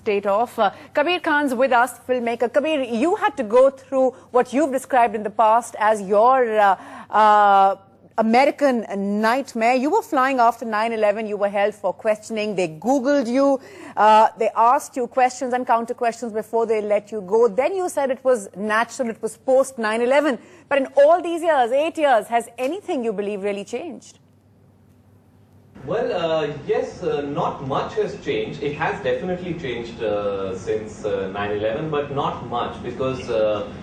state of. Kabir Khan's with us, filmmaker. Kabir, you had to go through what you've described in the past as your American nightmare. You were flying after 9/11. You were held for questioning. They Googled you. They asked you questions and counter questions before they let you go. Then you said it was natural. It was post 9/11. But in all these years, 8 years, has anything you believe really changed? Well, yes, not much has changed. It has definitely changed since 9/11, but not much, because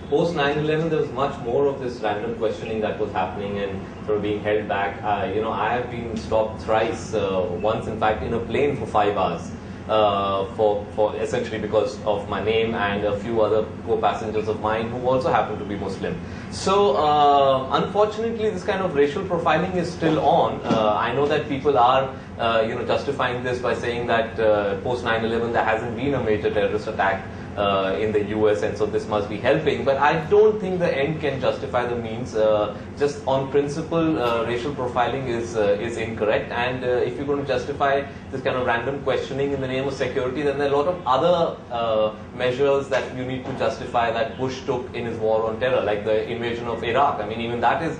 post 9/11 there was much more of this random questioning that was happening and sort of being held back. I have been stopped thrice, once in fact in a plane for 5 hours. For essentially because of my name and a few other co-passengers of mine who also happen to be Muslim. So unfortunately this kind of racial profiling is still on. I know that people are justifying this by saying that post 9/11 there hasn't been a major terrorist attack in the US, and so this must be helping, but I don't think the end can justify the means. Just on principle, racial profiling is incorrect, and if you're going to justify this kind of random questioning in the name of security, then there are a lot of other measures that you need to justify that Bush took in his war on terror, like the invasion of Iraq. I mean, even that is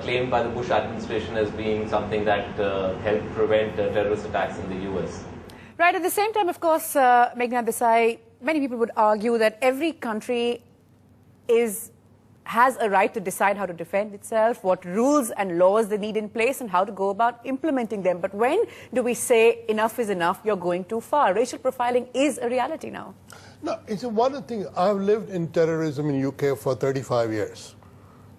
claimed by the Bush administration as being something that helped prevent terrorist attacks in the US. Right. At the same time, of course, Meghna Desai, many people would argue that every country has a right to decide how to defend itself, what rules and laws they need in place, and how to go about implementing them. But when do we say enough is enough, you're going too far? Racial profiling is a reality now. No, it's one thing. I've lived in terrorism in UK for 35 years.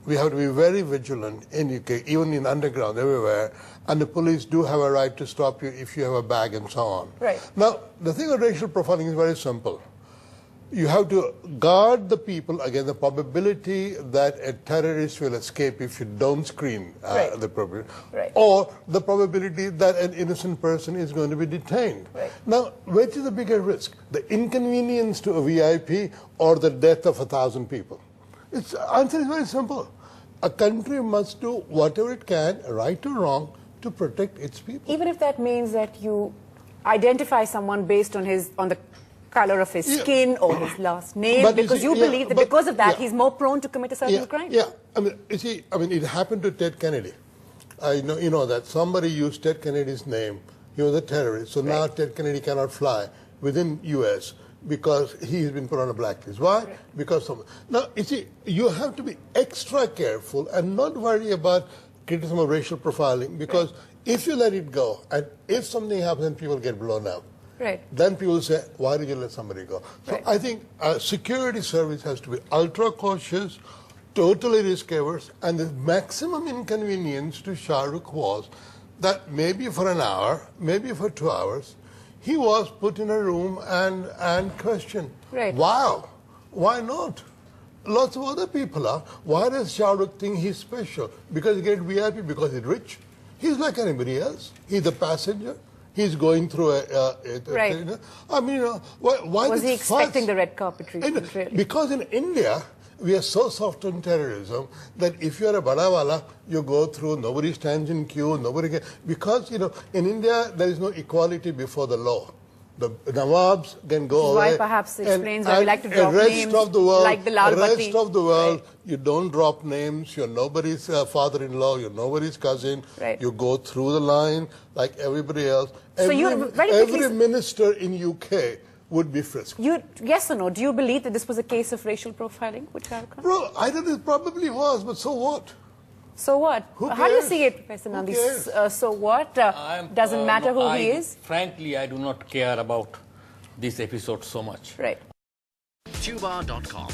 We have to be very vigilant in UK, even in underground, everywhere. And the police do have a right to stop you if you have a bag and so on. Right. Now, the thing with racial profiling is very simple. You have to guard the people against the probability that a terrorist will escape if you don't screen the probability, or the probability that an innocent person is going to be detained. Right. Now, which is the bigger risk? The inconvenience to a VIP or the death of 1,000 people? Its answer is very simple. A country must do whatever it can, right or wrong, to protect its people. Even if that means that you identify someone based on the color of his skin or his last name, but because you believe that because of that he's more prone to commit a certain crime. Yeah, I mean, it happened to Ted Kennedy. You know that somebody used Ted Kennedy's name. He was a terrorist, so now Ted Kennedy cannot fly within U.S. because he's been put on a blacklist. Why? Because of... Now, you have to be extra careful and not worry about criticism of racial profiling, because if you let it go, and if something happens and people get blown up, then people say, why did you let somebody go? So I think security service has to be ultra cautious, totally risk-averse, and the maximum inconvenience to Shah Rukh was that maybe for an hour, maybe for 2 hours, he was put in a room and questioned. Wow, why not? Lots of other people are. Why does Shah Rukh think he's special? Because he gets VIP, because he's rich? He's like anybody else. He's a passenger. He's going through I mean, why was he expecting the red carpet treatment, really? Because in India, we are so soft on terrorism that if you're a badawala, you go through, nobody stands in queue, nobody can, because, in India, there is no equality before the law. The Nawabs can go away. Why perhaps explains why we like to drop names, of the world, like the Lal Bati. The rest of the world, you don't drop names, you're nobody's father-in-law, you're nobody's cousin, you go through the line like everybody else. Every minister in UK would be frisked. Yes or no? Do you believe that this was a case of racial profiling with Shah Rukh Khan? Bro, I think it probably was, but so what? So what? Who cares? How do you see it, Professor Nandi? So what? Doesn't matter who he is? Frankly, I do not care about this episode so much. Right. Tuba.com